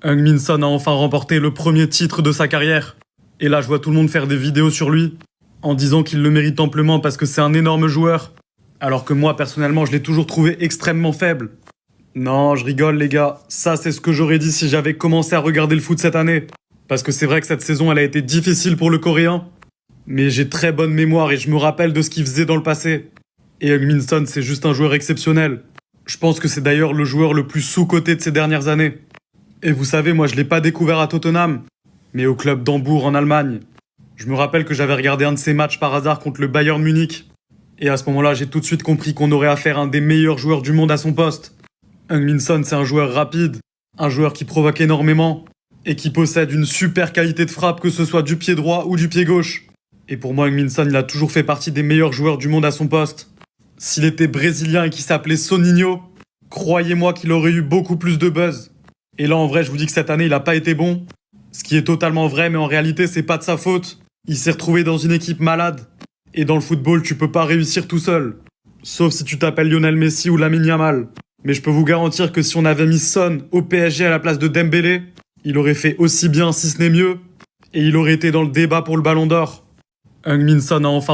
Heung-min Son a enfin remporté le premier titre de sa carrière. Et là, je vois tout le monde faire des vidéos sur lui, en disant qu'il le mérite amplement parce que c'est un énorme joueur. Alors que moi, personnellement, je l'ai toujours trouvé extrêmement faible. Non, je rigole les gars, ça c'est ce que j'aurais dit si j'avais commencé à regarder le foot cette année. Parce que c'est vrai que cette saison, elle a été difficile pour le Coréen. Mais j'ai très bonne mémoire et je me rappelle de ce qu'il faisait dans le passé. Et Heung-min Son, c'est juste un joueur exceptionnel. Je pense que c'est d'ailleurs le joueur le plus sous-coté de ces dernières années. Et vous savez, moi je l'ai pas découvert à Tottenham, mais au club d'Hambourg en Allemagne. Je me rappelle que j'avais regardé un de ses matchs par hasard contre le Bayern Munich. Et à ce moment-là, j'ai tout de suite compris qu'on aurait affaire à un des meilleurs joueurs du monde à son poste. Heung-min Son, c'est un joueur rapide, un joueur qui provoque énormément, et qui possède une super qualité de frappe, que ce soit du pied droit ou du pied gauche. Et pour moi, Heung-min Son, il a toujours fait partie des meilleurs joueurs du monde à son poste. S'il était brésilien et qu'il s'appelait Soninho, croyez-moi qu'il aurait eu beaucoup plus de buzz. Et là, en vrai, je vous dis que cette année, il a pas été bon. Ce qui est totalement vrai, mais en réalité, c'est pas de sa faute. Il s'est retrouvé dans une équipe malade. Et dans le football, tu peux pas réussir tout seul. Sauf si tu t'appelles Lionel Messi ou Lamine Yamal. Mais je peux vous garantir que si on avait mis Son au PSG à la place de Dembélé, il aurait fait aussi bien, si ce n'est mieux. Et il aurait été dans le débat pour le Ballon d'Or. Heung-min Son a enfin